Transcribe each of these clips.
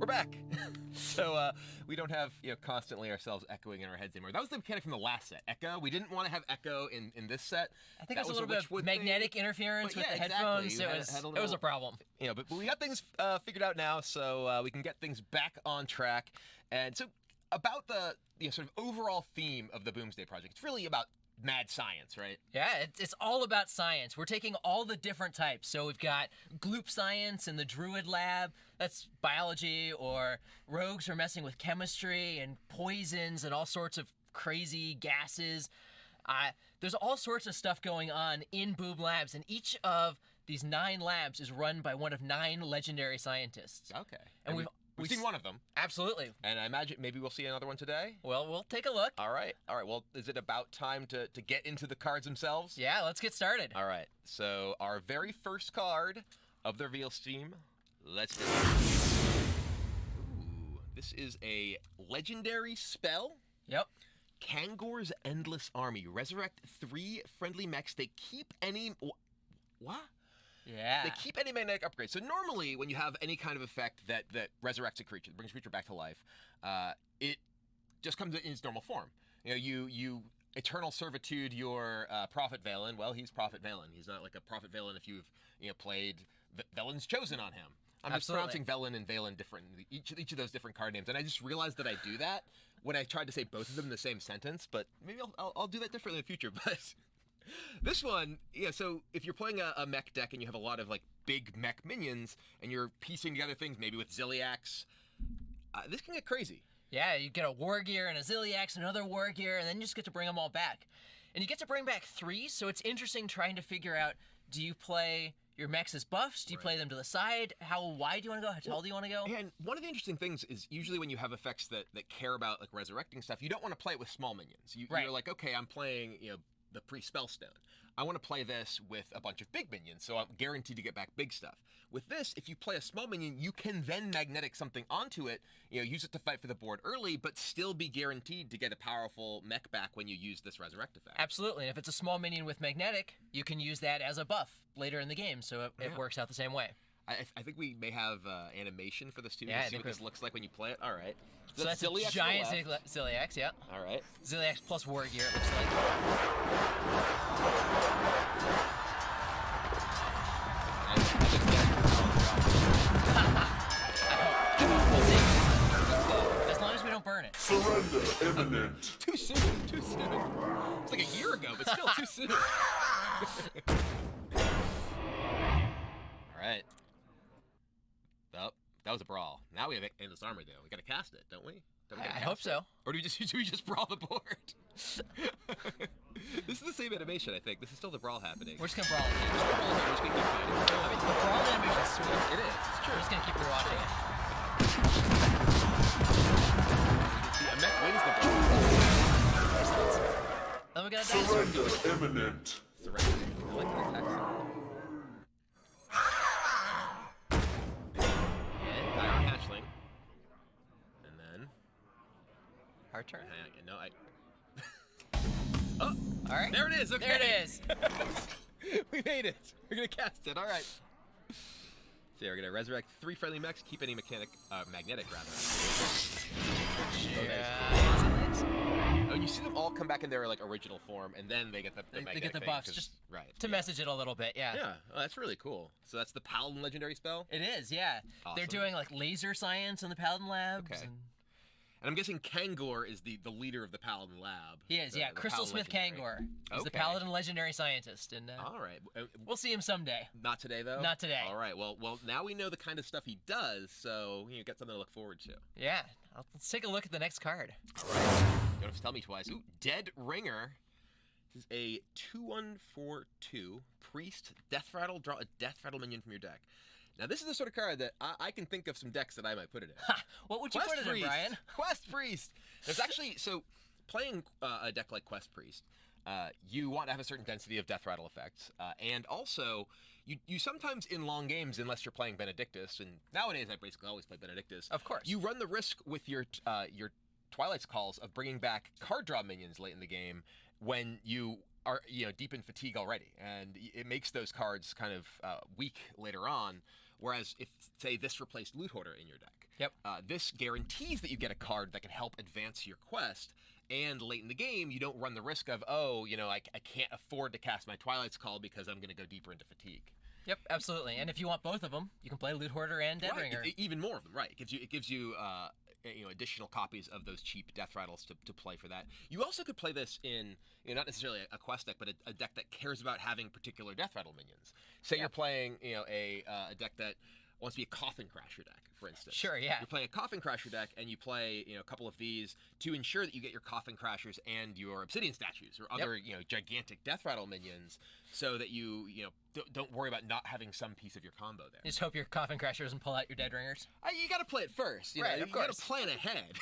we're back. So we don't have constantly ourselves echoing in our heads anymore. That was the mechanic from the last set, echo. We didn't want to have echo in this set. I think it was a little bit of magnetic interference with the headphones. It was a problem. But we got things figured out now, so we can get things back on track. And so about the sort of overall theme of the Boomsday project, it's really about mad science, right? Yeah, it's all about science. We're taking all the different types. So we've got gloop science in the Druid lab. That's biology. Or rogues are messing with chemistry and poisons and all sorts of crazy gases. There's all sorts of stuff going on in Boom Labs, and each of these 9 labs is run by one of 9 legendary scientists. Okay. And We've seen one of them. Absolutely. And I imagine maybe we'll see another one today? Well, we'll take a look. All right. Well, is it about time to get into the cards themselves? Yeah, let's get started. All right. So our very first card of the reveal stream. Let's do it. Ooh, this is a legendary spell. Yep. Kangor's Endless Army. Resurrect 3 friendly mechs. They keep any... What? Yeah. They keep any magnetic upgrades. So normally, when you have any kind of effect that resurrects a creature, brings a creature back to life, it just comes in its normal form. You eternal servitude your Prophet Whalen. Well, he's Prophet Whalen. He's not like a Prophet Whalen if you've played Whelan's Chosen on him. I'm just pronouncing Whalen and Valen different. Each of those different card names, and I just realized that I do that when I tried to say both of them in the same sentence. But maybe I'll do that differently in the future. But this one, so if you're playing a mech deck and you have a lot of like big mech minions and you're piecing together things maybe with Ziliax, this can get crazy. Yeah, you get a War Gear and a Ziliax, another War Gear, and then you just get to bring them all back. And you get to bring back 3, so it's interesting trying to figure out, do you play your mechs as buffs? Do you play them to the side? How wide do you want to go? How tall do you want to go? And one of the interesting things is usually when you have effects that care about like resurrecting stuff, you don't want to play it with small minions. You're like, okay, I'm playing, the pre-spell stone. I want to play this with a bunch of big minions, so I'm guaranteed to get back big stuff. With this, if you play a small minion, you can then magnetic something onto it, use it to fight for the board early, but still be guaranteed to get a powerful mech back when you use this resurrect effect. Absolutely, and if it's a small minion with magnetic, you can use that as a buff later in the game, so it works out the same way. I think we may have animation for this too. Yeah, to see what this looks like when you play it. All right. So that's a giant Ziliax, yeah. All right. Ziliax plus War Gear, it looks like. As long as we don't burn it. Surrender imminent. Too soon. It's like a year ago, but still too soon. All right. Oh, that was a brawl. Now we have Endless Armor, though. We got to cast it, don't we? I hope so. Or do we just brawl the board? This is the same animation, I think. This is still the brawl happening. We're just going to brawl it. We're just going to keep fighting. I mean, the brawl animation is sweet. It is. It's true. We're just going to keep rewatching it. See, a mech wins the brawl. Then we got a dinosaur. Surrender imminent. Surrender. I like the attack sound. Iron Hatchling. And then... Our turn. No, oh! Alright. There it is, okay. There it is. We made it. We're going to cast it, alright. So we're going to resurrect 3 friendly mechs, keep any magnetic, rather. Oh, you see them all come back in their like original form, and then they get the magnetic They get the thing, buffs, just to message it a little bit, yeah. Yeah, oh, that's really cool. So that's the Paladin legendary spell? It is, yeah. Awesome. They're doing like laser science in the Paladin labs. Okay. And I'm guessing Kangor is the leader of the Paladin lab. He is, yeah. Crystal Smith Kangor. He's the Paladin legendary scientist. And all right. We'll see him someday. Not today, though? Not today. All right. Well, now we know the kind of stuff he does, so you got something to look forward to. Yeah. Let's take a look at the next card. All right. You don't have to tell me twice. Ooh, Dead Ringer. This is a 2/1 for 2 priest death rattle. Draw a death rattle minion from your deck. Now, this is the sort of card that I can think of some decks that I might put it in. Ha! What would you put it in, Brian? Quest Priest! There's actually, so playing a deck like Quest Priest, you want to have a certain density of death rattle effects. And also, you sometimes in long games, unless you're playing Benedictus, and nowadays I basically always play Benedictus. Of course. You run the risk with your Twilight's Calls of bringing back card draw minions late in the game when you are deep in fatigue already, and it makes those cards kind of weak later on. Whereas if, say, this replaced Loot Hoarder in your deck, Yep. This guarantees that you get a card that can help advance your quest, and late in the game, you don't run the risk of, oh, I can't afford to cast my Twilight's Call because I'm going to go deeper into Fatigue. Yep, absolutely. And if you want both of them, you can play Loot Hoarder and Deadringer. Right, even more of them, right. It gives you additional copies of those cheap Death Rattles to play for that. You also could play this in, not necessarily a quest deck, but a deck that cares about having particular Death Rattle minions. Say you're playing, a deck that wants to be a Coffin Crasher deck, for instance. Sure, yeah. You're playing a Coffin Crasher deck, and you play, a couple of these to ensure that you get your Coffin Crashers and your Obsidian Statues or other, gigantic Death Rattle minions, so that you don't worry about not having some piece of your combo there. You just hope your Coffin Crasher doesn't pull out your Deadringers. You got to play it first. Right, You of got course. to plan ahead.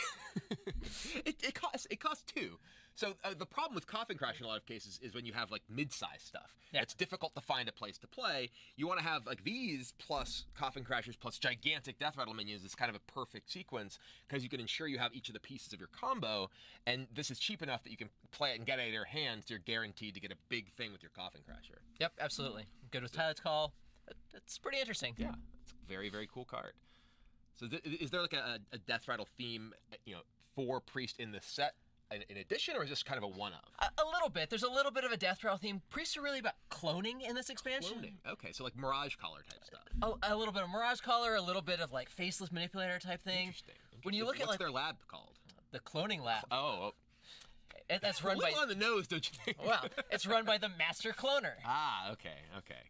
It costs 2. So the problem with Coffin Crash in a lot of cases is when you have like mid-sized stuff. Yeah. It's difficult to find a place to play. You want to have like these plus Coffin Crashers plus gigantic Death Rattle minions is kind of a perfect sequence because you can ensure you have each of the pieces of your combo, and this is cheap enough that you can play it and get it in your hands. So you're guaranteed to get a big thing with your Coffin Crasher. Yep, absolutely. Good with Twilight's Call. It's pretty interesting. Yeah, it's a very, very cool card. So is there like a Death Rattle theme, for Priest in the set in addition, or is this kind of a one-of? A little bit. There's a little bit of a Death Rattle theme. Priests are really about cloning in this expansion. Cloning. Okay, so like Mirage Collar type stuff. A little bit of Mirage Collar, a little bit of like Faceless Manipulator type thing. Interesting. When you look at What's their lab called? The Cloning Lab. Oh, That's a run by. little on the nose, don't you think? Well, it's run by the Master Cloner. Okay,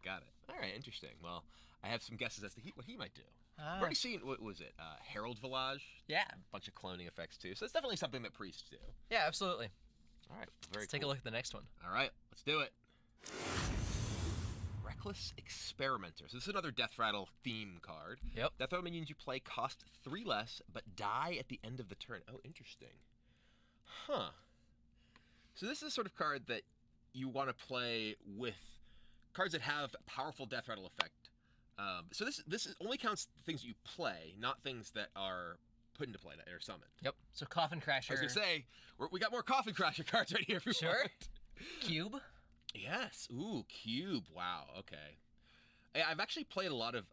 got it. All right, interesting. Well, I have some guesses as to what he might do. Ah. I've already seen, what was it, Herald Village? Yeah. A bunch of cloning effects, too. So it's definitely something that priests do. Yeah, absolutely. All right, very Let's take a look at the next one. All right, let's do it. Reckless Experimenter. So this is another Death Rattle theme card. Yep. Death Rattle minions you play cost 3 less, but die at the end of the turn. Oh, interesting. Huh. So this is the sort of card that you want to play with cards that have a powerful Death Rattle effect. So this only counts things that you play, not things that are put into play that are summoned. Yep. So Coffin Crasher. I was gonna say we got more Coffin Crasher cards right here. If you Sure. want. Cube. Yes. Ooh, Cube. Wow. Okay. I've actually played a lot of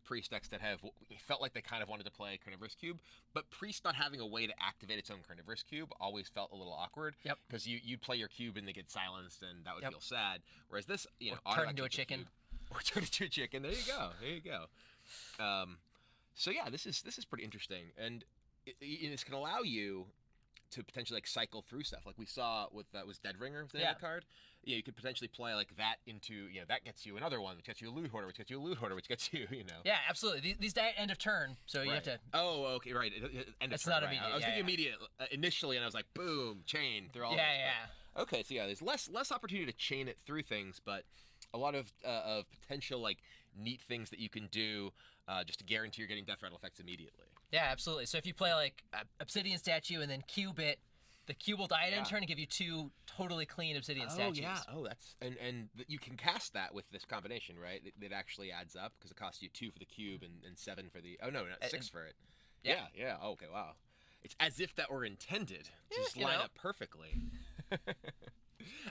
Priest decks that have felt like they kind of wanted to play Carnivorous Cube, but Priest not having a way to activate its own Carnivorous Cube always felt a little awkward. Yep. Because you'd play your cube and they get silenced, and that would Yep. feel sad. Whereas this, Or turn into a chicken. Or turn into a chicken. There you go. So yeah, this is pretty interesting, and it's going to allow you to potentially like cycle through stuff, like we saw with was Deadringer, was the name of the card. Yeah, you could potentially play like that into that gets you another one, which gets you a Loot Hoarder, which gets you a Loot Hoarder, which gets you Yeah, absolutely. These die at end of turn, so you have to. Oh, okay, right. End of It's turn, not right. immediate, I was yeah, thinking immediate initially, and I was like, boom, chain through all. Yeah, this, yeah. but- Okay, so yeah, there's less opportunity to chain it through things, but a lot of potential like neat things that you can do just to guarantee you're getting Death Rattle effects immediately. Yeah, absolutely. So if you play like Obsidian Statue and then cube it, the cube will die at end Yeah. turn and give you 2 totally clean Obsidian Statues. Oh yeah. Oh, that's and you can cast that with this combination, right? It actually adds up because it costs you 2 for the cube and 7 for the. Oh no, not 6 for it. Yeah. Yeah. Oh, okay. Wow. It's as if that were intended to Yeah, just you line know. up perfectly.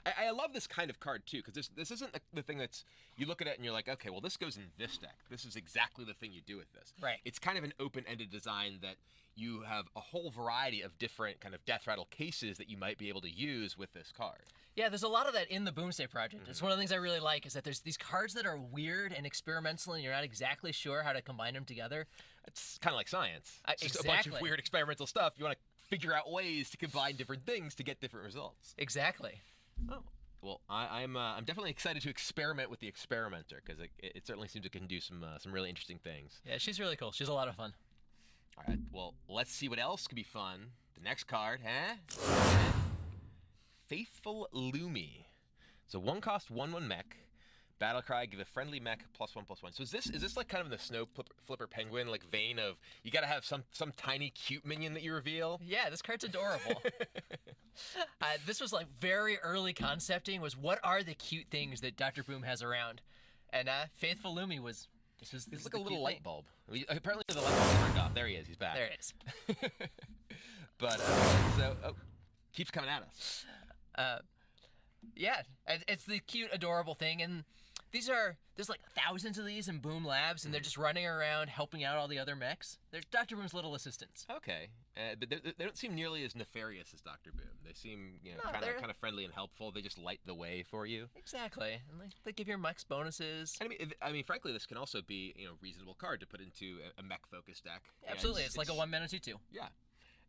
I love this kind of card too, because this isn't the thing that's you look at it and you're like, okay, well this goes in this deck. This is exactly the thing you do with this. Right. It's kind of an open-ended design that you have a whole variety of different kind of Death Rattle cases that you might be able to use with this card. Yeah, there's a lot of that in the Boomsday project. It's one of the things I really like is that there's these cards that are weird and experimental and you're not exactly sure how to combine them together. It's kind of like science. It's just a bunch of Exactly. weird experimental stuff. You want to figure out ways to combine different things to get different results. Exactly. Oh. Well, I'm definitely excited to experiment with the Experimenter because it certainly seems it can do some really interesting things. Yeah, she's really cool. She's a lot of fun. All right, well, let's see what else could be fun. The next card, huh? Faithful Lumi. So 1-cost, 1/1 mech. Battlecry, give a friendly mech +1/+1. So is this like kind of in the Snow Flipper Penguin like vein of you got to have some tiny cute minion that you reveal? Yeah, this card's adorable. This was like very early concepting was what are the cute things that Dr. Boom has around? And Faithful Lumi was this is It's like the a little cute light thing. bulb. Apparently the light bulb turned off. There he is. He's back. There it is. But keeps coming at us. Yeah, it's the cute, adorable thing, and There's like thousands of these in Boom Labs, and they're just running around helping out all the other mechs. They're Dr. Boom's little assistants. Okay, but they don't seem nearly as nefarious as Dr. Boom. They seem, No, kind they're- of friendly and helpful. They just light the way for you. Exactly, and they give your mechs bonuses. And I mean, frankly, this can also be a reasonable card to put into a mech focused deck. Absolutely, it's like a 1 mana 2/2. Yeah,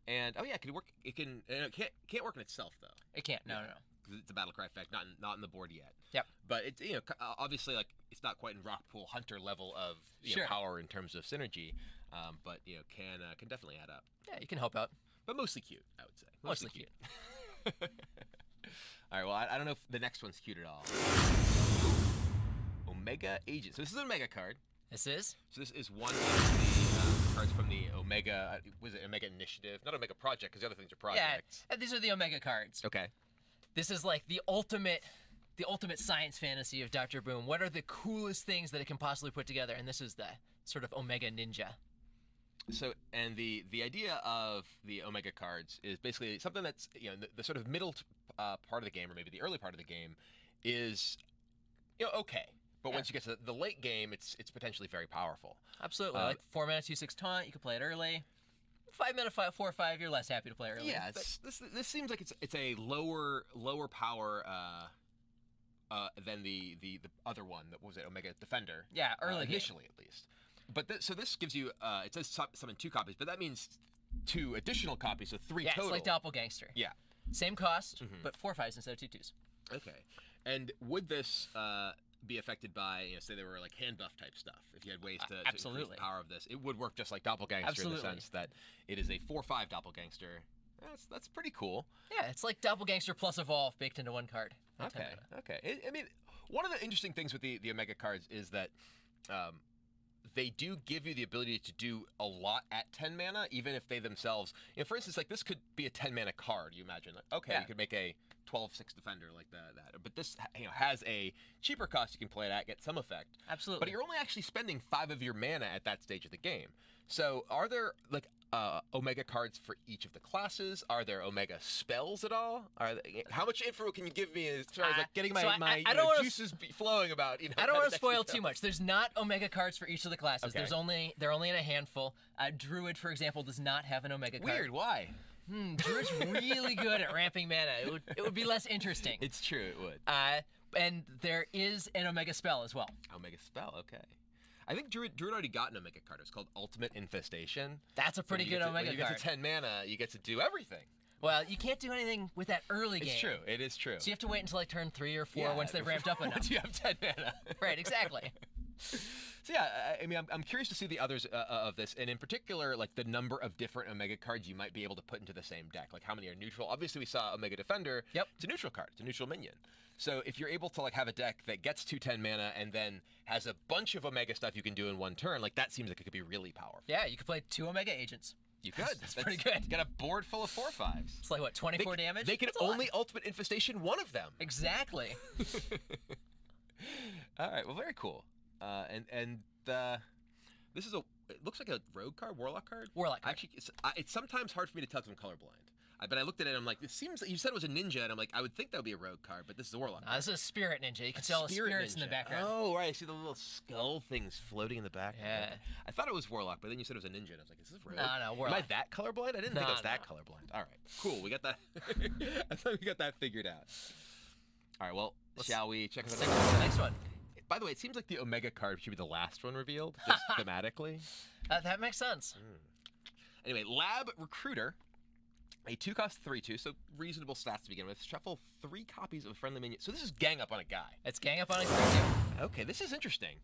and it can work. It can. It can't work in itself though. It can't. No. 'Cause it's a battle cry effect, not in the board yet. Yep. But it's obviously like it's not quite in Rockpool Hunter level of Sure. power in terms of synergy, but can definitely add up. Yeah, you can help out. But mostly cute, I would say. Mostly cute. All right. Well, I don't know if the next one's cute at all. Omega Agent. So this is an Omega card. This is. So this is one of the cards from the Omega. Was it Omega Initiative? Not Omega Project, because the other things are projects. Yeah, these are the Omega cards. Okay. This is like the ultimate science fantasy of Dr. Boom. What are the coolest things that it can possibly put together? And this is the sort of Omega Ninja. So, and the idea of the Omega cards is basically something that's the sort of middle part of the game, or maybe the early part of the game, is okay. But once you get to the late game, it's potentially very powerful. Absolutely. Like 4 mana 2/6 taunt. You can play it early. 5 mana 4/5. You're less happy to play early. Yeah, this seems like it's a lower power than the other one. That was it, Omega Defender. Yeah, early game. Initially at least. But so this gives you it says summon 2 copies, but that means 2 additional copies, so 3 total. It's like Doppelgangster. Yeah. Same cost, but 4/5s instead of 2/2s. Okay. And would this be affected by, say there were like hand buff type stuff? If you had ways to increase the power of this, it would work just like Doppelgangster in the sense that it is a 4/5 Doppelgangster. That's pretty cool. Yeah, it's like Doppelgangster plus Evolve baked into one card. Okay. I mean, one of the interesting things with the Omega cards is that they do give you the ability to do a lot at 10 mana, even if they themselves, for instance, like this could be a 10 mana card. You imagine, like, okay, you could make a 12/6 defender like that, but this has a cheaper cost you can play it at, get some effect. Absolutely. But you're only actually spending 5 of your mana at that stage of the game. So are there like Omega cards for each of the classes? Are there Omega spells at all? How much info can you give me as far as like getting my juices flowing about? I don't want to spoil too much. There's not Omega cards for each of the classes. Okay. They're only in a handful. Druid, for example, does not have an Omega card. Weird. Why? Druid's really good at ramping mana. It would be less interesting. It's true. It would. And there is an Omega spell as well. Omega spell. Okay. I think Druid already got an Omega card. It's called Ultimate Infestation. That's a pretty good Omega card. When you get to 10 mana, you get to do everything. Well, you can't do anything with that early game. It's true. It is true. So you have to wait until like turn 3 or 4 once they've ramped up enough. Once you have 10 mana. Right, exactly. So yeah, I mean, I'm curious to see the others of this, and in particular, like the number of different Omega cards you might be able to put into the same deck. Like how many are neutral? Obviously, we saw Omega Defender. Yep. It's a neutral card. It's a neutral minion. So if you're able to like have a deck that gets to 10 mana and then has a bunch of Omega stuff you can do in one turn, like that seems like it could be really powerful. Yeah, you could play 2 Omega agents. You could. That's pretty good. You got a board full of 4/5s. It's like what, 24 damage? They can That's a lot. only Ultimate Infestation one of them. Exactly. All right. Well, very cool. This is it looks like a rogue card, warlock card. Warlock card. Actually, it's sometimes hard for me to tell because I'm colorblind. But I looked at it and I'm like, it seems like you said it was a ninja, and I'm like, I would think that would be a rogue card, but this is a warlock. This is a spirit ninja. You can see all the spirits in the background. Oh, right. I see the little skull things floating in the background. Yeah. I thought it was warlock, but then you said it was a ninja, and I was like, is this rogue? No, warlock. Am I that colorblind? I didn't think I was that colorblind. All right. Cool. We got that. I thought we got that figured out. All right. Well, shall we check out the next one? By the way, it seems like the Omega card should be the last one revealed, just thematically. That makes sense. Anyway, Lab Recruiter, a 2-cost 3/2, so reasonable stats to begin with. Shuffle 3 copies of a friendly minion. So this is gang up on a guy. It's gang up on a guy. Okay, this is interesting.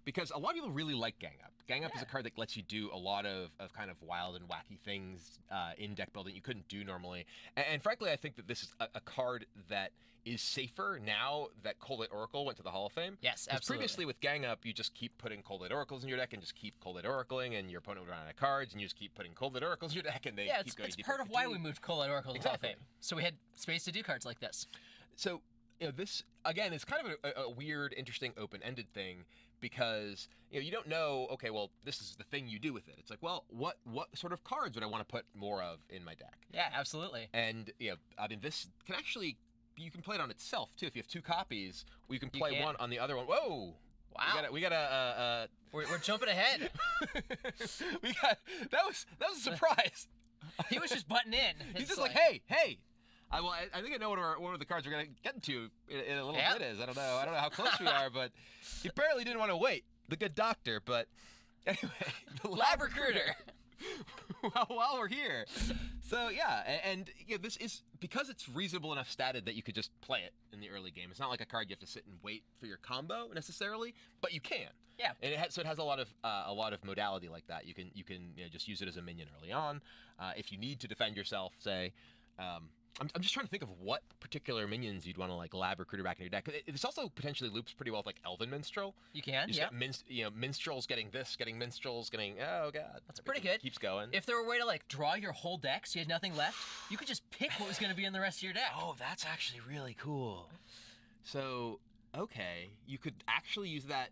Because a lot of people really like Gang Up. Gang Up is a card that lets you do a lot of kind of wild and wacky things in deck building you couldn't do normally. And frankly, I think that this is a card that is safer now that Cold Oracle went to the Hall of Fame. Yes, absolutely. Previously with Gang Up, you just keep putting Cold Oracles in your deck and just keep Cold Oracling, and your opponent would run out of cards, and you just keep putting Cold Oracles in your deck, and they keep going it's deeper. part of why we moved Cold Oracle to the Hall of Exactly. Fame. So we had space to do cards like this. So, this, again, is kind of a weird, interesting, open-ended thing, because you don't know, okay, well, this is the thing you do with it. It's like, well, what sort of cards would I want to put more of in my deck? Yeah, absolutely. And I mean, this can actually you can play it on itself too. If you have 2 copies, you can play can. one on the other one. Whoa! Wow. We got a. We're jumping ahead. That was a surprise. He was just butting in. He's It's just like, hey. I think I know what the cards we're gonna get into in a little bit is. I don't know how close we are, but he apparently didn't want to wait. The good doctor, but anyway, the Lab Recruiter. while we're here. So yeah, and this is because it's reasonable enough statted that you could just play it in the early game. It's not like a card you have to sit and wait for your combo necessarily, but you can. Yeah. And it has a lot of modality like that. You can just use it as a minion early on, if you need to defend yourself. Say, I'm just trying to think of what particular minions you'd want to like Lab Recruiter back in your deck. This also potentially loops pretty well with like Elven Minstrel. You can, You yeah. got Minstrels getting this, getting Minstrels, getting oh god. That's pretty good. Keeps going. If there were a way to like draw your whole deck so you had nothing left, you could just pick what was going to be in the rest of your deck. Oh, that's actually really cool. So, okay, you could actually use that.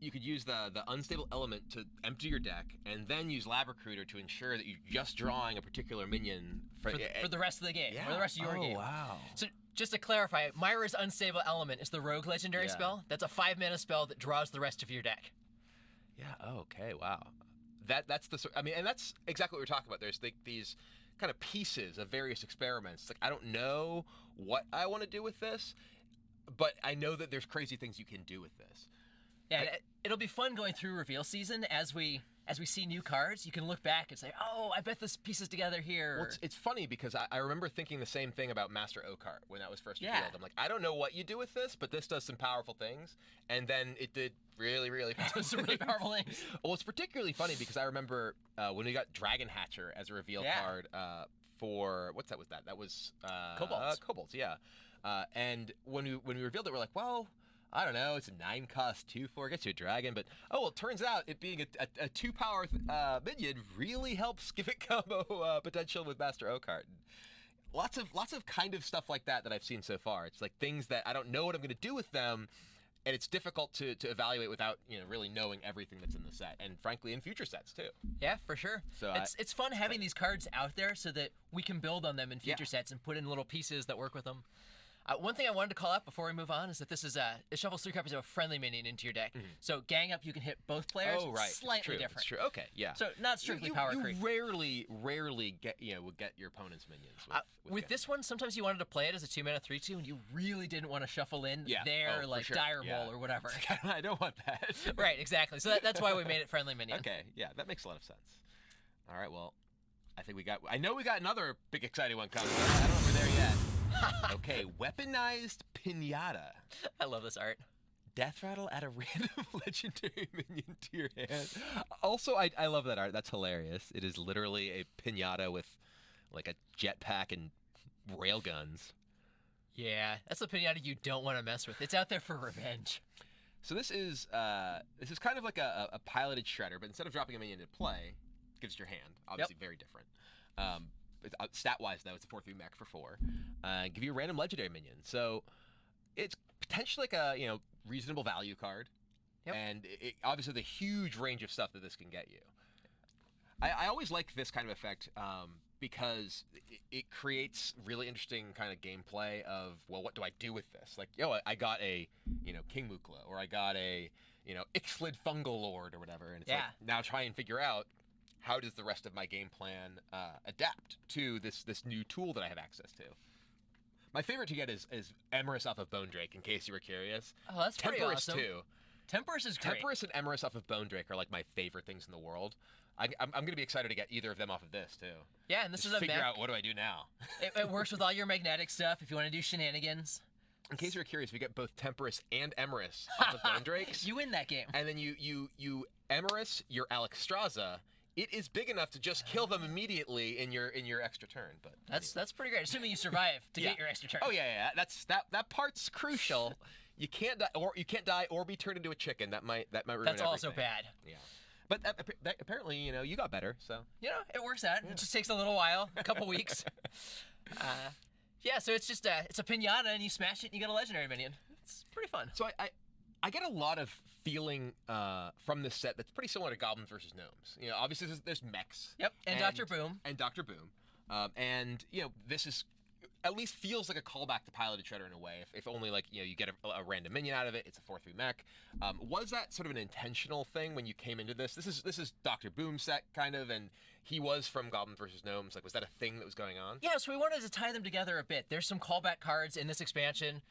You could use the unstable element to empty your deck, and then use Lab Recruiter to ensure that you're just drawing a particular minion for the rest of the game, or the rest of your game. Oh, wow. So just to clarify, Myra's Unstable Element is the rogue legendary spell. That's a 5-mana spell that draws the rest of your deck. Yeah. Oh, okay. Wow. That's the. I mean, and that's exactly what we're talking about. There's these kind of pieces of various experiments. It's like I don't know what I want to do with this, but I know that there's crazy things you can do with this. Yeah, it'll be fun going through reveal season as we see new cards. You can look back and say, "Oh, I bet this pieces together here." Well, it's funny because I remember thinking the same thing about Master Oakheart when that was first revealed. Yeah. I'm like, I don't know what you do with this, but this does some powerful things, and then it did really, really powerful some really powerful things. Well, it's particularly funny because I remember when we got Dragon Hatcher as a reveal card for what's that? Was that was Kobolds, yeah. And when we revealed it, we're like, well, I don't know, it's a 9-cost 2/4, gets you a dragon, but it turns out it being a 2-power minion really helps give it combo potential with Master Oakheart. Lots of kind of stuff like that I've seen so far. It's like things that I don't know what I'm going to do with them, and it's difficult to evaluate without really knowing everything that's in the set, and frankly in future sets too. Yeah, for sure. So it's fun having these cards out there so that we can build on them in future sets and put in little pieces that work with them. One thing I wanted to call out before we move on is that this is it shuffles 3 copies of a friendly minion into your deck. So gang up, you can hit both players. Oh, right. Slightly It's different. true. Okay, yeah. So not strictly power creep. You rarely get would get your opponent's minions. With this one, sometimes you wanted to play it as a 2-mana 3/2, and you really didn't want to shuffle in for sure. Dire Mole or whatever. I don't want that. Right, exactly. So that's why we made it friendly minion. Okay, yeah, that makes a lot of sense. All right, well, I know we got another big exciting one coming. But I don't know if we're there yet. Okay, weaponized pinata. I love this art. Death rattle add a random legendary minion to your hand. Also, I love that art. That's hilarious. It is literally a pinata with like a jetpack and railguns. Yeah, that's the pinata you don't want to mess with. It's out there for revenge. So this is kind of like a piloted shredder, but instead of dropping a minion into play, it gives your hand. Obviously, very different. Stat-wise, though, it's a 4/3 mech for 4. Give you a random legendary minion. So it's potentially like a reasonable value card. Yep. And obviously the huge range of stuff that this can get you. I always like this kind of effect because it creates really interesting kind of gameplay of, well, what do I do with this? Like, I got a King Mukla, or I got a Ixlid Fungal Lord or whatever, and it's like, now try and figure out how does the rest of my game plan adapt to this new tool that I have access to. My favorite to get is Emrys off of Bone Drake, in case you were curious. Oh, that's pretty awesome. Too. Temperous is great. Temperous and Emrys off of Bone Drake are like my favorite things in the world. I'm going to be excited to get either of them off of this too. Yeah, and this Just is a figure mech. out what do I do now. It works with all your magnetic stuff if you want to do shenanigans. In case you're curious, we get both Temperous and Emrys off of Bone Drakes. You win that game. And then you Emrys your Alexstrasza. It is big enough to just kill them immediately in your extra turn. But that's pretty great. Assuming you survive to get your extra turn. Oh yeah. That part's crucial. You can't die or be turned into a chicken. That might ruin That's also everything. bad. Yeah. But apparently, you got better. So it works out. Yeah. It just takes a little while, a couple weeks. So it's just it's a pinata, and you smash it, and you get a legendary minion. It's pretty fun. So I get a lot of feeling from this set that's pretty similar to Goblins versus Gnomes. Obviously there's mechs. Yep, and Dr. Boom. And Dr. Boom. And this is at least feels like a callback to Piloted Shredder in a way. If only like you get a random minion out of it. It's a 4/3 mech. Was that sort of an intentional thing when you came into this? This is Dr. Boom set kind of, and he was from Goblins vs. Gnomes. Like, was that a thing that was going on? Yeah, so we wanted to tie them together a bit. There's some callback cards in this expansion.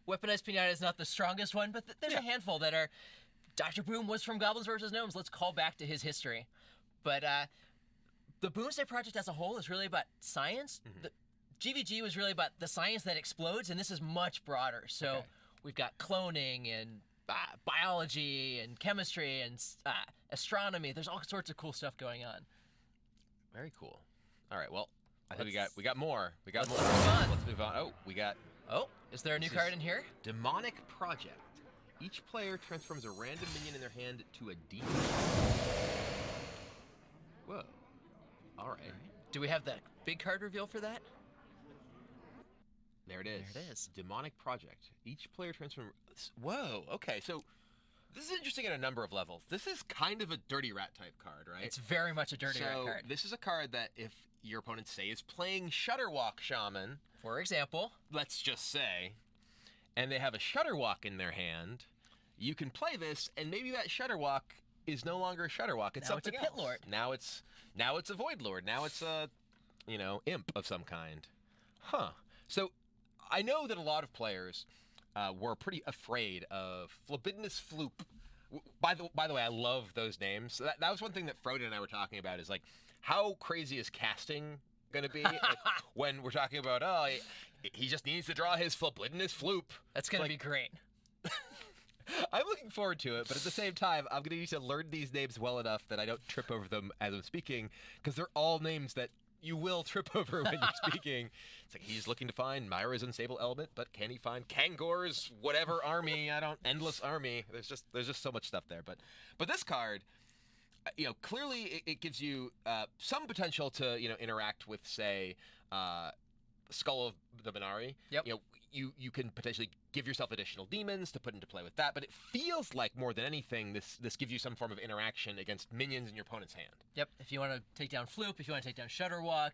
Weaponized Pinata is not the strongest one, but there's a handful that are. Dr. Boom was from Goblins vs. Gnomes. Let's call back to his history. But the Boomsday project as a whole is really about science. The GVG was really about the science that explodes, and this is much broader. So we've got cloning and biology and chemistry and astronomy. There's all sorts of cool stuff going on. Very cool. All right, well, I think we got more. We got more. Let's move on. Let's move on. Oh, we got. Oh, is there a new card in here? Demonic Project. Each player transforms a random minion in their hand to a demon. Whoa. All right. Do we have the big card reveal for that? There it is. There it is. Demonic Project. Each player transforms. Whoa. Okay, so this is interesting at a number of levels. This is kind of a Dirty Rat type card, right? It's very much a Dirty Rat card. This is a card that if your opponent, say, is playing Shutterwalk Shaman, for example, let's just say, and they have a Shutterwalk in their hand, you can play this, and maybe that Shutterwalk is no longer a Shutterwalk. It's now something it's a Pit else. Lord. Now it's a Void Lord. Now it's a, imp of some kind. Huh. So I know that a lot of players were pretty afraid of Flabidinous Floop. By the way, I love those names. So that was one thing that Froden and I were talking about, is like, how crazy is casting going to be like, when we're talking about, he just needs to draw his Flabidinous Floop. That's going to be great. I'm looking forward to it, but at the same time, I'm going to need to learn these names well enough that I don't trip over them as I'm speaking, because they're all names that you will trip over when you're speaking. It's like, he's looking to find Myra's Unstable Element, but can he find Kangor's whatever army? Endless army. There's just so much stuff there. But this card, clearly it gives you some potential to interact with, say, Skull of the Minari. Yep. You can potentially give yourself additional demons to put into play with that, but it feels like more than anything, this gives you some form of interaction against minions in your opponent's hand. Yep. If you want to take down Floop, if you want to take down Shutterwalk,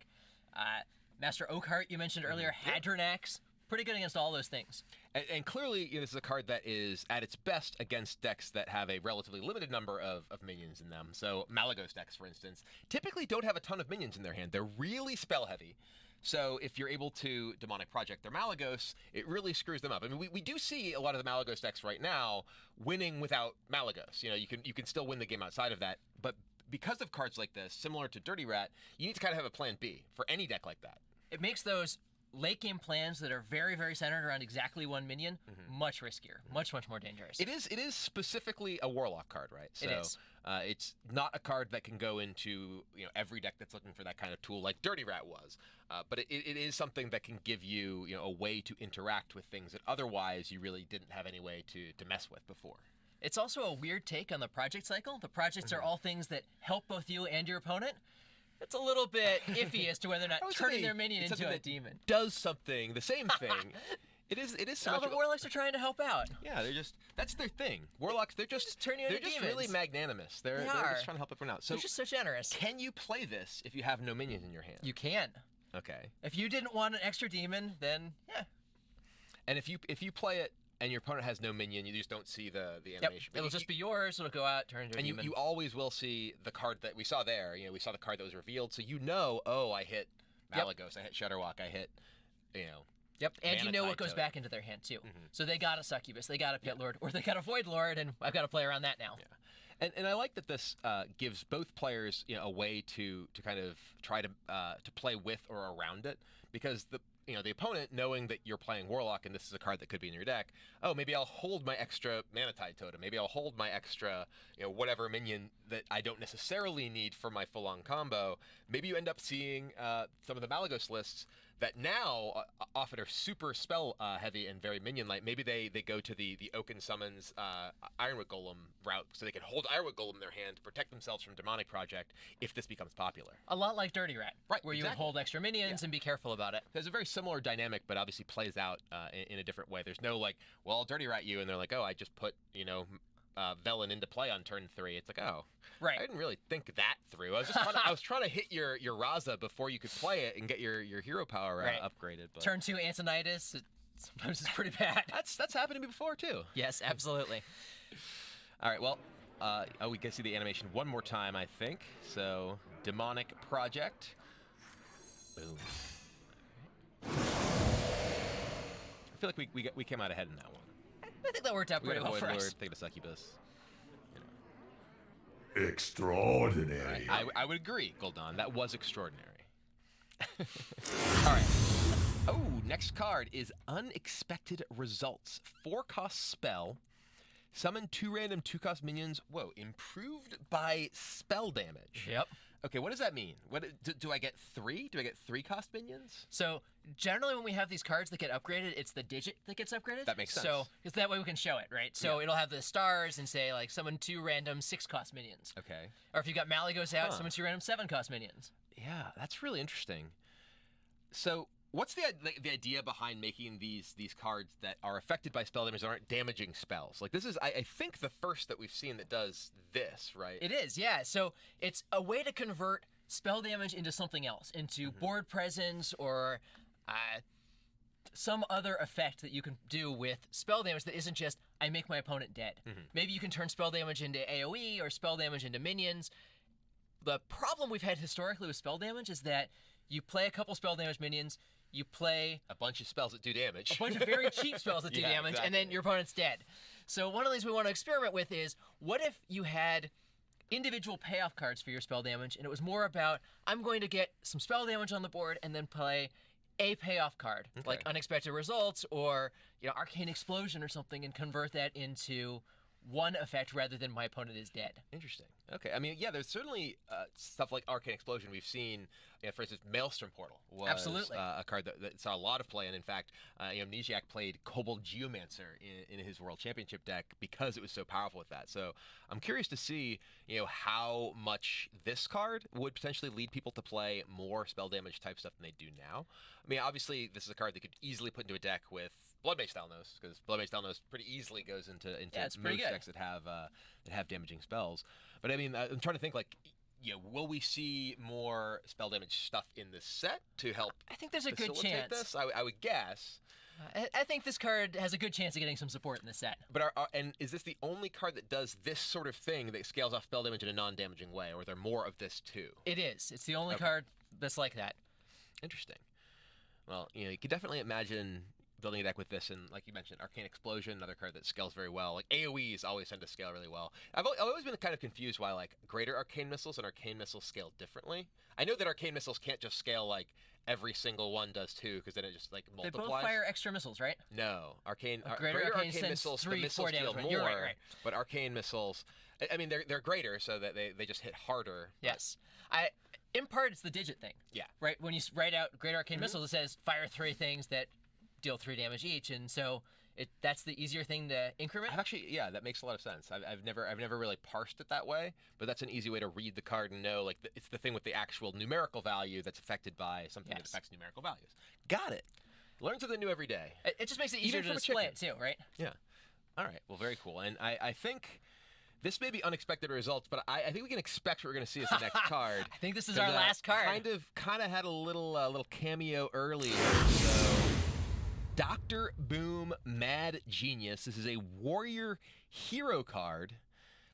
Master Oakhart you mentioned earlier, Hadronax, pretty good against all those things. And clearly, this is a card that is at its best against decks that have a relatively limited number of minions in them. So Malagos decks, for instance, typically don't have a ton of minions in their hand. They're really spell heavy. So if you're able to Demonic Project their Malagos, it really screws them up. I mean, we do see a lot of the Malagos decks right now winning without Malagos. You can still win the game outside of that, but because of cards like this, similar to Dirty Rat, you need to kind of have a plan B for any deck like that. It makes those late game plans that are very, very centered around exactly one minion much riskier, much more dangerous. It is specifically a Warlock card, right? So, it is. It's not a card that can go into every deck that's looking for that kind of tool like Dirty Rat was, but it is something that can give you a way to interact with things that otherwise you really didn't have any way to mess with before. It's also a weird take on the project cycle. The projects are all things that help both you and your opponent. It's a little bit iffy as to whether or not turning their minion into a demon does something, the same thing. It is so much. But Warlocks are trying to help out. Yeah, that's their thing. Warlocks, they're just turning into demons. Really magnanimous. They're just trying to help everyone out. So they're just so generous. Can you play this if you have no minions in your hand? You can. Okay. If you didn't want an extra demon, then yeah. And if you play it and your opponent has no minion, you just don't see the animation. Yep. It'll just be yours. It'll go out, turn into a demon. And you always will see the card that we saw there. We saw the card that was revealed, so I hit Malagos, I hit Shutterwalk, I hit, Yep, and you know what goes Toad. back into their hand too. So they got a Succubus, they got a Pit Lord, or they got a Void Lord, and I've got to play around that now. Yeah. And I like that this gives both players a way to kind of try to play with or around it, because the opponent, knowing that you're playing Warlock and this is a card that could be in your deck, maybe I'll hold my extra Manatide Totem, maybe I'll hold my extra whatever minion that I don't necessarily need for my full-on combo. Maybe you end up seeing some of the Malagos lists that now often are super spell heavy and very minion-like. Maybe they go to the Oaken Summons Ironwood Golem route, so they can hold Ironwood Golem in their hand to protect themselves from Demonic Project if this becomes popular. A lot like Dirty Rat, right? Where you would hold extra minions and be careful about it. There's a very similar dynamic, but obviously plays out in a different way. There's no like, well, I'll Dirty Rat you, and they're like, oh, I just put Velen into play on turn 3. It's like, oh, Right. I didn't really think that through. I was trying to hit your Raza before you could play it and get your hero power Right. upgraded. But Turn 2 Antonitis. Sometimes it's pretty bad. that's happened to me before too. Yes, absolutely. All right, well, we can see the animation one more time, I think. So, Demonic Project. Boom. I feel like we came out ahead in that one. I think that worked out We pretty got a well Void for Lord, us. take the Succubus. Extraordinary. I would agree, Gul'dan. That was extraordinary. All right. Oh, next card is Unexpected Results. 4-cost spell. Summon 2 random 2-cost minions. Whoa, improved by spell damage. Yep. Okay, what does that mean? What do I get 3? Do I get 3-cost minions? So generally when we have these cards that get upgraded, it's the digit that gets upgraded. That makes sense. So because that way we can show it, right? So it'll have the stars and say like summon 2 random 6-cost minions. Okay. Or if you got Malygos out, Huh. summon 2 random 7-cost minions. Yeah, that's really interesting. So, what's the idea behind making these cards that are affected by spell damage that aren't damaging spells? Like this is, I think, the first that we've seen that does this, right? It is, yeah. So it's a way to convert spell damage into something else, into board presence or some other effect that you can do with spell damage that isn't just, I make my opponent dead. Maybe you can turn spell damage into AoE or spell damage into minions. The problem we've had historically with spell damage is that you play a couple spell damage minions, you play A bunch of spells that do damage. a bunch of very cheap spells that do Yeah, damage, and then exactly. your opponent's dead. So one of the things we want to experiment with is, what if you had individual payoff cards for your spell damage, and it was more about, I'm going to get some spell damage on the board and then play a payoff card, like Unexpected Results or Arcane Explosion or something, and convert that into one effect rather than my opponent is dead. Interesting. Okay. I mean, yeah, there's certainly stuff like Arcane Explosion. We've seen, for instance, Maelstrom Portal was Absolutely. A card that saw a lot of play. And in fact, Amnesiac played Kobold Geomancer in his World Championship deck because it was so powerful with that. So I'm curious to see, how much this card would potentially lead people to play more spell damage type stuff than they do now. I mean, obviously, this is a card that could easily put into a deck with Bloodmage Stalnos, because Bloodmage Stalnos pretty easily goes into it's pretty most good. decks that have damaging spells. But I mean, I'm trying to think like, will we see more spell damage stuff in this set to help? I think there's a good facilitate chance. This? I would guess. I think this card has a good chance of getting some support in this set. But and is this the only card that does this sort of thing that scales off spell damage in a non-damaging way, or are there more of this too? It is. It's the only Okay. card that's like that. Interesting. Well, you could definitely imagine building a deck with this, and like you mentioned, Arcane Explosion, another card that scales very well. Like AoEs always tend to scale really well. I've always been kind of confused why like Greater Arcane Missiles and Arcane Missiles scale differently. I know that Arcane Missiles can't just scale like every single one does too, because then it just like They multiplies. both fire extra missiles, right? No, Greater Arcane sends Missiles, 3, the missiles 4 damage, deal right? You're more, right. but Arcane Missiles, I mean, they're greater, so that they just hit harder. Yes. In part, it's the digit thing. Yeah. Right? When you write out Greater Arcane Missiles, it says fire 3 things that deal 3 damage each, and so that's the easier thing to increment. I've actually, yeah, that makes a lot of sense. I've never really parsed it that way, but that's an easy way to read the card and know, like, it's the thing with the actual numerical value that's affected by something that Yes. affects numerical values. Got it. Learn something new every day. It just makes it easier to from a display chicken. it too, right? Yeah. All right. Well, very cool. And I think this may be unexpected results, but I think we can expect what we're going to see as the next card. I think this is our last card. Kind of had a little cameo earlier. So, Dr. Boom Mad Genius. This is a warrior hero card.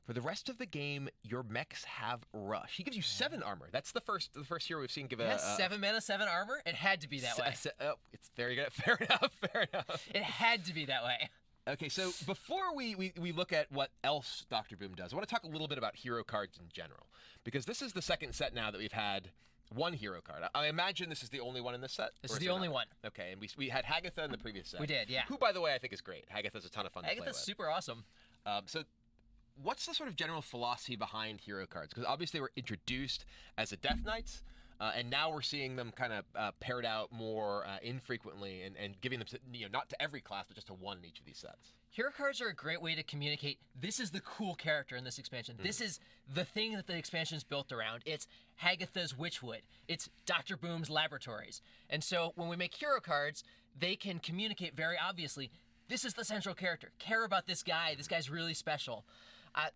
For the rest of the game, your mechs have rush. He gives you 7 armor. That's the first hero we've seen give It has 7 mana, 7 armor. It had to be that way. It's very good. Fair enough. Fair enough. It had to be that way. Okay, so before we look at what else Dr. Boom does, I want to talk a little bit about hero cards in general, because this is the second set now that we've had one hero card. I imagine this is the only one in this set? This or is the there only not? one. Okay, and we had Hagatha in the previous set. We did, yeah. Who, by the way, I think is great. Hagatha's a ton of fun to play with. Agatha's super awesome. So what's the sort of general philosophy behind hero cards? Because obviously they were introduced as a Death Knights, and now we're seeing them kind of paired out more infrequently and giving them, not to every class, but just to one in each of these sets. Hero cards are a great way to communicate, this is the cool character in this expansion. This is the thing that the expansion is built around. It's Hagatha's Witchwood. It's Dr. Boom's Laboratories. And so when we make hero cards, they can communicate very obviously, this is the central character. Care about this guy. This guy's really special.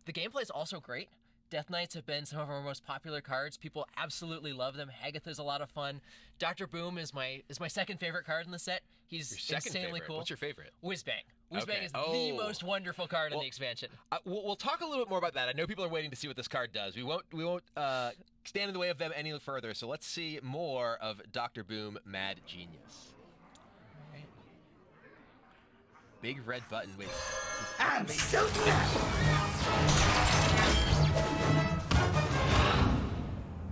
The gameplay is also great. Death Knights have been some of our most popular cards. People absolutely love them. Hagatha's a lot of fun. Dr. Boom is my second favorite card in the set. He's Your second insanely favorite. cool. What's your favorite? Whizbang. Whizbang Okay. is the most wonderful card in the expansion. We'll talk a little bit more about that. I know people are waiting to see what this card does. We won't stand in the way of them any further. So let's see more of Dr. Boom, Mad Genius. Right. Big red button. Wait. I'm so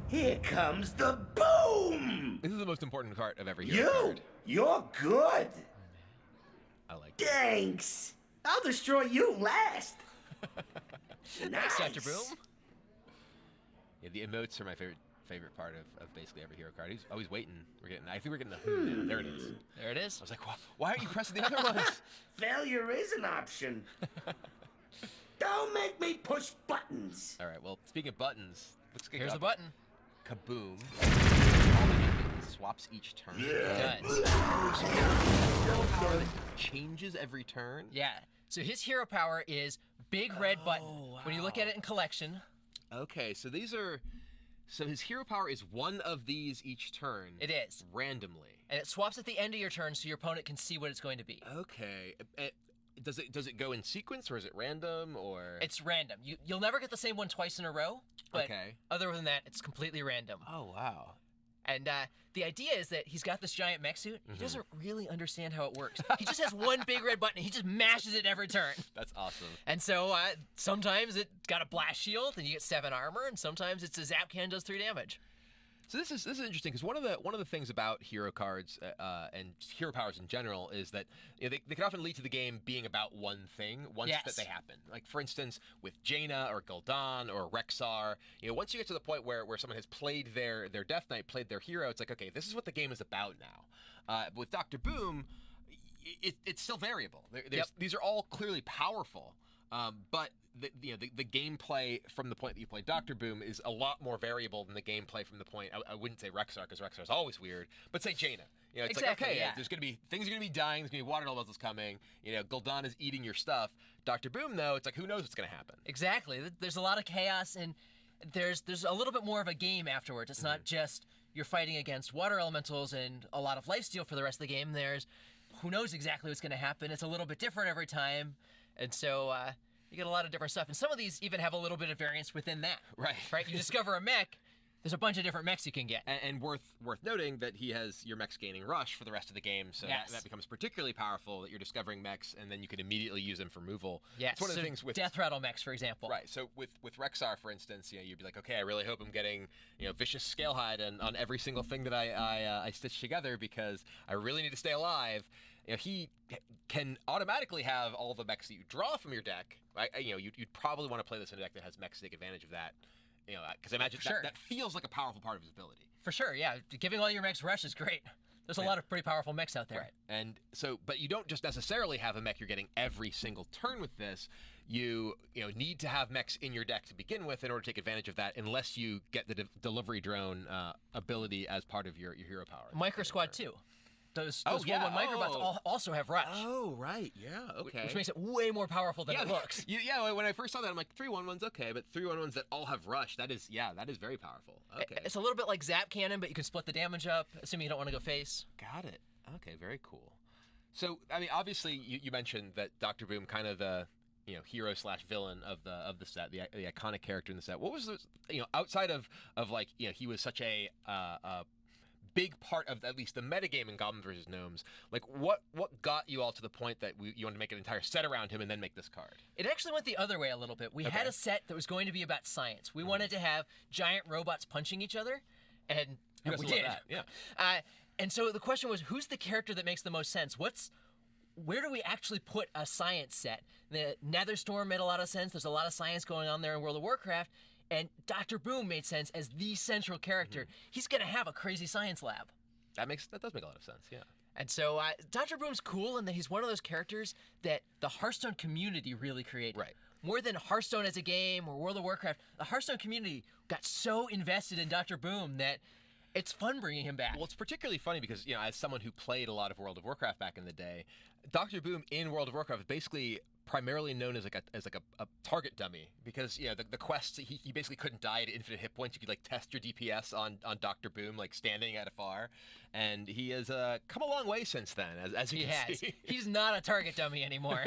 Here comes the boom! This is the most important part of every hero card. You're good. I like it. Thanks. I'll destroy you last. Nice. Dr. Boom. Yeah, the emotes are my favorite part of basically every hero card. He's always waiting. I think we're getting the now. There it is. There it is. I was like, why aren't you pressing the other ones? Failure is an option. Don't make me push buttons. All right. Well, speaking of buttons, let's get Here's the button. Kaboom. Swaps each turn. It does. Power that changes every turn. Yeah. So his hero power is big red button. When you look at it in collection, Okay, so his hero power is one of these each turn. it is. Randomly. And it swaps at the end of your turn so your opponent can see what it's going to be. Okay. Does it go in sequence or is it random or? It's random. You'll never get the same one twice in a row, but Okay. other than that, it's completely random. Oh wow. And the idea is that he's got this giant mech suit. Mm-hmm. He doesn't really understand how it works. He just has one big red button. And he just mashes it every turn. That's awesome. And so sometimes it's got a blast shield and you get 7 armor, and sometimes it's a zap cannon does 3 damage. So this is interesting because one of the things about hero cards and hero powers in general is that they can often lead to the game being about one thing once Yes. that they happen. Like for instance, with Jaina or Gul'dan or Rexxar, once you get to the point where someone has played their Death Knight, played their hero, it's like, okay, this is what the game is about now. But with Dr. Boom, it's still variable. These are all clearly powerful, but the gameplay from the point that you play Dr. Boom is a lot more variable than the gameplay from the point. I wouldn't say Rexxar because Rexxar is always weird, but say Jaina. It's Exactly, like, okay, yeah. there's gonna be things are gonna be dying. There's gonna be water elementals coming. Gul'dan is eating your stuff. Dr. Boom though, it's like who knows what's gonna happen. Exactly. There's a lot of chaos, and there's a little bit more of a game afterwards. It's not just you're fighting against water elementals and a lot of lifesteal for the rest of the game. There's who knows exactly what's going to happen. It's a little bit different every time, and so you get a lot of different stuff. And some of these even have a little bit of variance within that. Right. Right. You discover a mech. There's a bunch of different mechs you can get. And worth noting that he has your mechs gaining rush for the rest of the game, so Yes. that becomes particularly powerful that you're discovering mechs and then you can immediately use them for removal. Yes. It's one of the things with Death Rattle mechs, for example. Right. So with Rexxar, for instance, you'd be like, okay, I really hope I'm getting vicious Scalehide on every single thing that I stitch together because I really need to stay alive. He can automatically have all the mechs that you draw from your deck. You'd probably want to play this in a deck that has mechs to take advantage of that. Because I imagine sure. that feels like a powerful part of his ability. For sure, yeah. Giving all your mechs rush is great. There's a lot of pretty powerful mechs out there. Right. And so, but you don't just necessarily have a mech you're getting every single turn with this. You need to have mechs in your deck to begin with in order to take advantage of that, unless you get the delivery drone ability as part of your hero power. Micro Squad too. Those Oh, yeah. 1/1 microbots also have rush. Oh, right. Yeah. Okay. Which makes it way more powerful than it looks. Yeah, when I first saw that, I'm like, 3/1/1's okay, but 3/1/1s that all have rush, that is very powerful. Okay. It's a little bit like Zap Cannon, but you can split the damage up, assuming you don't want to go face. Got it. Okay, very cool. So, I mean, obviously, you mentioned that Dr. Boom, kind of the hero / villain of the set, the iconic character in the set. What was the outside of like he was such a big part of at least the metagame in Goblins vs. Gnomes. Like, what got you all to the point that you wanted to make an entire set around him and then make this card? It actually went the other way a little bit. We had a set that was going to be about science. We wanted to have giant robots punching each other, and we Love did. that, yeah. And so the question was, who's the character that makes the most sense? Where do we actually put a science set? The Netherstorm made a lot of sense. There's a lot of science going on there in World of Warcraft. And Dr. Boom made sense as the central character. He's going to have a crazy science lab. That does make a lot of sense, yeah. And so Dr. Boom's cool in that he's one of those characters that the Hearthstone community really created. Right. More than Hearthstone as a game or World of Warcraft, the Hearthstone community got so invested in Dr. Boom that it's fun bringing him back. Well, it's particularly funny because, as someone who played a lot of World of Warcraft back in the day, Dr. Boom in World of Warcraft is basically primarily known as a target dummy because the quests he basically couldn't die at infinite hit points. You could like test your DPS on Dr. Boom like standing at afar, and he has come a long way since then as you can see. He's not a target dummy anymore.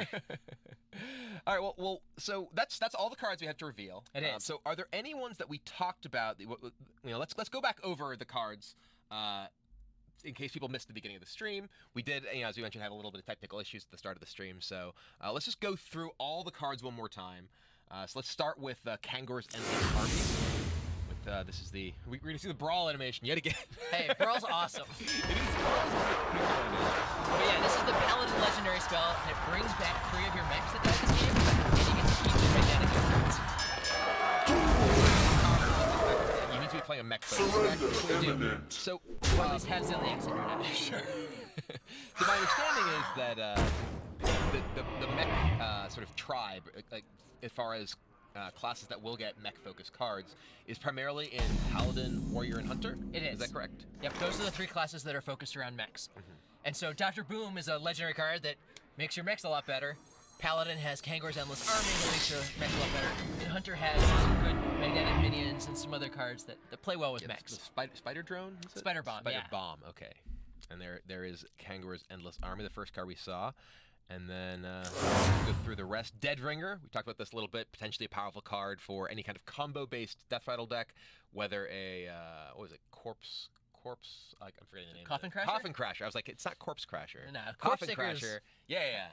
All right, well, so that's all the cards we have to reveal. It is. So are there any ones that we talked about? Let's go back over the cards. In case people missed the beginning of the stream, we did, as we mentioned, have a little bit of technical issues at the start of the stream. So let's just go through all the cards one more time. So let's start with Kangor's Endless Army. With this is we're gonna see the brawl animation yet again. Hey, brawl's awesome. It is. But yeah, this is the Paladin legendary spell, and it brings back 3 of your mechs that died this game, and you get to keep them magnetic cards. You need to be playing a mech. Surrender imminent. So, Or at least have Zilliax in your deck. sure. So my understanding is that the mech sort of tribe, like as far as classes that will get mech-focused cards, is primarily in Paladin, Warrior, and Hunter. It is. Is that correct? Yep, those are the 3 classes that are focused around mechs. And so Dr. Boom is a legendary card that makes your mechs a lot better. Paladin has Kangor's Endless Army that makes your mechs a lot better. And Hunter has some good magnetic minions and some other cards that play well with mechs. The spider drone? Is it? Spider Bomb, Spider yeah. Bomb, okay. And there is Kangor's Endless Army, the first card we saw. And then go through the rest. Deadringer, we talked about this a little bit, potentially a powerful card for any kind of combo-based Death Rattle deck, whether a, what was it, Corpse, like, I'm forgetting the name. Coffin Crasher? Coffin Crasher. I was like, it's not Corpse Crasher. No, Coffin Corpse Crasher. Yeah.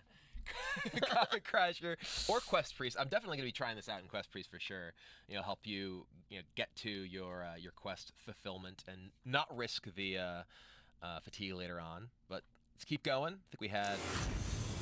Coffin Crasher or Quest Priest. I'm definitely going to be trying this out in Quest Priest for sure. Help you, get to your quest fulfillment and not risk the fatigue later on. But let's keep going. I think we had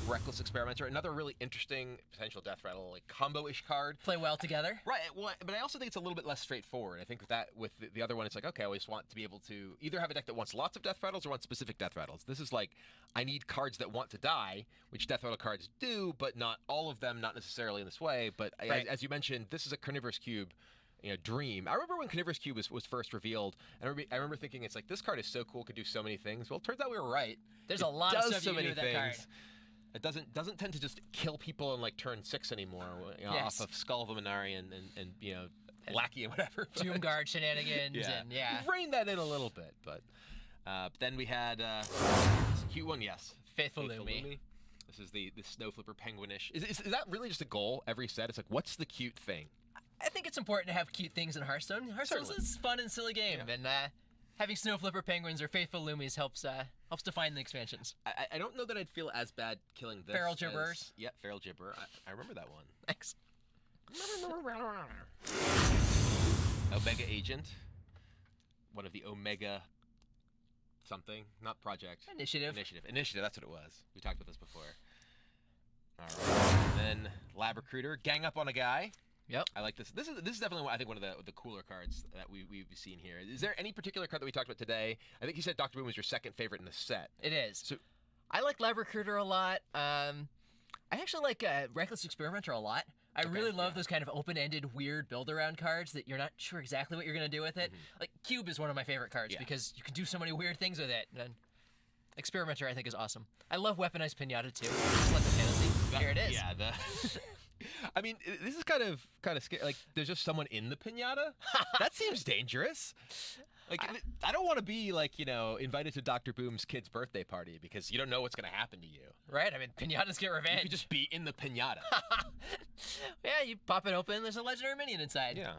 Reckless Experimenter, another really interesting potential Death Rattle like combo-ish card. Play well together. Right, well, but I also think it's a little bit less straightforward. I think with the other one, it's like, okay, I always want to be able to either have a deck that wants lots of Death Rattles or wants specific Death Rattles. This is like, I need cards that want to die, which Death Rattle cards do, but not all of them, not necessarily in this way. But right. as you mentioned, this is a Carnivorous Cube dream. I remember when Carnivorous Cube was first revealed, and I remember thinking, it's like, this card is so cool, could do so many things. Well, it turns out we were right. There's a lot of stuff you can do with that card. It doesn't tend to just kill people in like turn 6 anymore, Yes. off of Skull of Illuminari and Lackey and whatever. Tomb Guard shenanigans and yeah. We've reined that in a little bit, but then we had this cute one, yes. Faithful Lumi. This is the Snow Flipper Penguinish. Is that really just a goal every set? It's like, what's the cute thing? I think it's important to have cute things in Hearthstone. Hearthstone's a fun and silly game, and having Snow Flipper Penguins or Faithful Lumis helps define the expansions. I don't know that I'd feel as bad killing this. Feral Gibberers. Yeah, Feral Gibber. I remember that one. Thanks. Omega Agent. One of the Omega something. Not Project. Initiative, that's what it was. We talked about this before. All right. And then Lab Recruiter. Gang up on a guy. Yep. I like this. This is definitely, I think, one of the cooler cards that we've seen here. Is there any particular card that we talked about today? I think you said Dr. Boom was your second favorite in the set. It is. So I like Lab Recruiter a lot. I actually like Reckless Experimenter a lot. I really love those kind of open-ended, weird build-around cards that you're not sure exactly what you're going to do with it. Like, Cube is one of my favorite cards because you can do so many weird things with it. And Experimenter, I think, is awesome. I love Weaponized Pinata, too. Just like the fantasy. Here it is. Yeah, I mean, this is kind of scary. Like, there's just someone in the pinata? That seems dangerous. Like, I don't want to be, like, invited to Dr. Boom's kid's birthday party because you don't know what's going to happen to you. Right? I mean, pinatas get revenge. You could just be in the pinata. Yeah, you pop it open, there's a legendary minion inside. Yeah.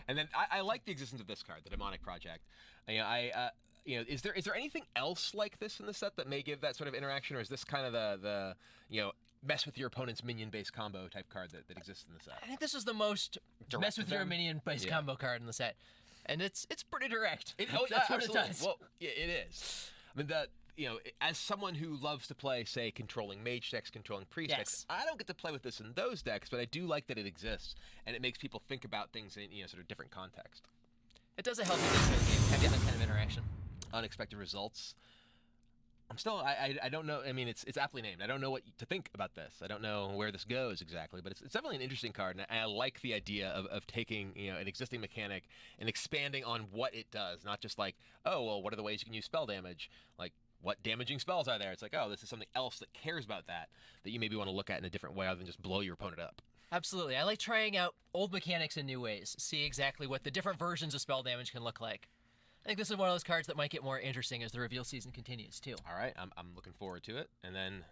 And then I like the existence of this card, the Demonic Project. Is there anything else like this in the set that may give that sort of interaction, or is this kind of the mess with your opponent's minion-based combo type card that exists in the set? I think this is the most Direct mess with your minion-based combo card in the set. And it's pretty direct. That's what it does. Well, yeah, it is. I mean, as someone who loves to play, say, controlling mage decks, controlling priest decks, I don't get to play with this in those decks, but I do like that it exists, and it makes people think about things in sort of different context. It does a healthy thing for the game, having that kind of interaction. Unexpected results. I'm still, I don't know. I mean, it's aptly named. I don't know what to think about this. I don't know where this goes exactly, but it's definitely an interesting card, and I like the idea of taking an existing mechanic and expanding on what it does, not just like, oh well, what are the ways you can use spell damage? Like, what damaging spells are there. It's like, oh, this is something else that cares about that you maybe want to look at in a different way other than just blow your opponent up. Absolutely. I like trying out old mechanics in new ways, see exactly what the different versions of spell damage can look like. I think this is one of those cards that might get more interesting as the reveal season continues, too. All right, I'm looking forward to it. And then,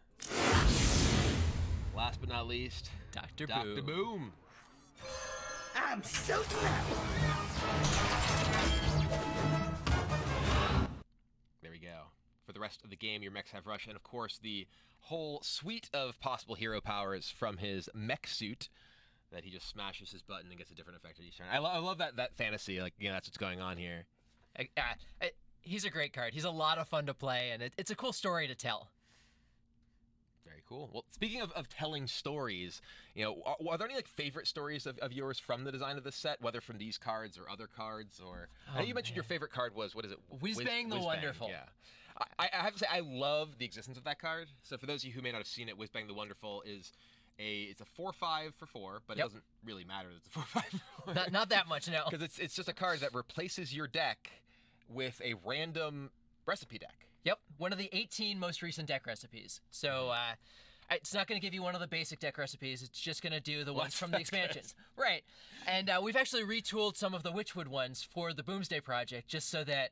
last but not least, Dr. Boom. I'm suiting up. There we go. For the rest of the game, your mechs have rush, and of course the whole suite of possible hero powers from his mech suit that he just smashes his button and gets a different effect at each turn. I love that fantasy. Like, that's what's going on here. He's a great card. He's a lot of fun to play, and it's a cool story to tell. Very cool. Well, speaking of telling stories, are there any favorite stories of yours from the design of this set, whether from these cards or other cards? Or I know you mentioned your favorite card was, what is it? Whiz-Bang the Wonderful. Yeah. I have to say, I love the existence of that card. So for those of you who may not have seen it, Whiz-Bang the Wonderful is it's a 4/5 for 4, but it doesn't really matter that it's a 4/5 for 4. Not that much, no. Because it's just a card that replaces your deck with a random recipe deck. Yep, one of the 18 most recent deck recipes. So it's not going to give you one of the basic deck recipes. It's just going to do the ones from the expansions. Right. And we've actually retooled some of the Witchwood ones for the Boomsday project just so that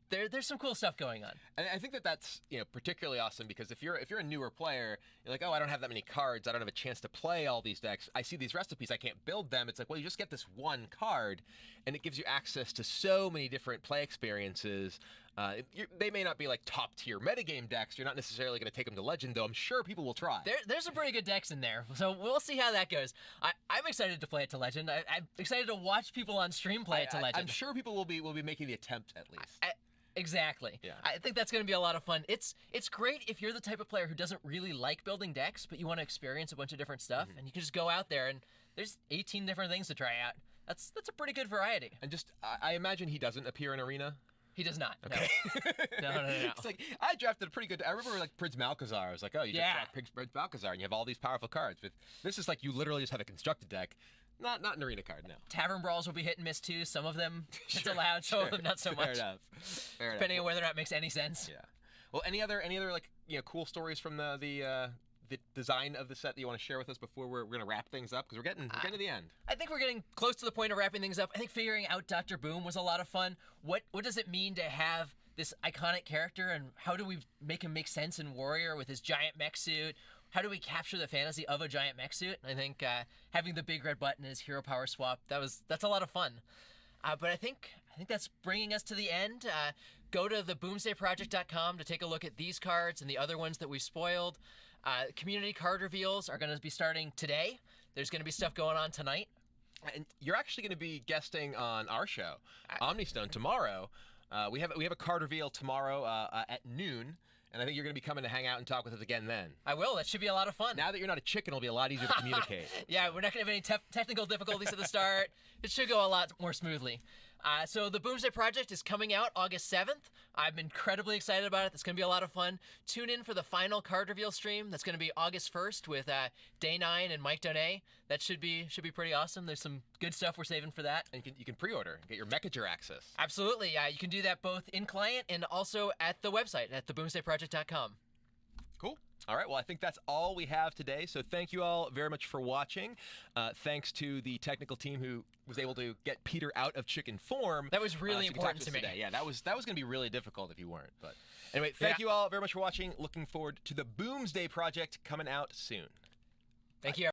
there's some cool stuff going on. And I think that's particularly awesome because if you're a newer player, you're like, oh, I don't have that many cards, I don't have a chance to play all these decks. I see these recipes, I can't build them. It's like, well, you just get this one card, and it gives you access to so many different play experiences. They may not be top tier metagame decks. You're not necessarily going to take them to Legend, though. I'm sure people will try. There's some pretty good decks in there, so we'll see how that goes. I'm excited to play it to Legend. I'm excited to watch people on stream play it to Legend. I'm sure people will be making the attempt at least. Exactly. Yeah. I think that's going to be a lot of fun. It's great if you're the type of player who doesn't really like building decks, but you want to experience a bunch of different stuff, and you can just go out there and there's 18 different things to try out. That's a pretty good variety. And just, I imagine he doesn't appear in Arena. He does not. Okay. No. No. It's like, I drafted a pretty good, I remember Prince Malchezaar. I was like, oh, you just draft Prince Malchezaar and you have all these powerful cards. But this is you literally just have a constructed deck. Not an arena card, no. Tavern Brawls will be hit and miss too. Some of them it's allowed, some of them not so much. Fair Depending enough. on whether or not it makes any sense. Yeah. Well, any other cool stories from the design of the set that you want to share with us before we're going to wrap things up? Because we're getting to the end. I think we're getting close to the point of wrapping things up. I think figuring out Dr. Boom was a lot of fun. What does it mean to have this iconic character, and how do we make him make sense in Warrior with his giant mech suit? How do we capture the fantasy of a giant mech suit? I think having the big red button as hero power swap, that's a lot of fun. But I think that's bringing us to the end. Go to the boomsdayproject.com to take a look at these cards and the other ones that we've spoiled. Community card reveals are going to be starting today. There's going to be stuff going on tonight. And you're actually going to be guesting on our show, Omnistone, tomorrow. We have a card reveal tomorrow at noon. And I think you're going to be coming to hang out and talk with us again then. I will. That should be a lot of fun. Now that you're not a chicken, it'll be a lot easier to communicate. Yeah, we're not going to have any technical difficulties at the start. It should go a lot more smoothly. So the Boomsday Project is coming out August 7th. I'm incredibly excited about it. It's going to be a lot of fun. Tune in for the final card reveal stream. That's going to be August 1st with Day9 and Mike Donay. That should be pretty awesome. There's some good stuff we're saving for that. And you can pre-order and get your Mechager access. Absolutely. You can do that both in client and also at the website at theboomsdayproject.com. Cool. All right, well, I think that's all we have today. So thank you all very much for watching. Thanks to the technical team who was able to get Peter out of chicken form. That was really important to me. Today. Yeah, that was going to be really difficult if you weren't. But anyway, thank you all very much for watching. Looking forward to the Boomsday Project coming out soon. Thank you.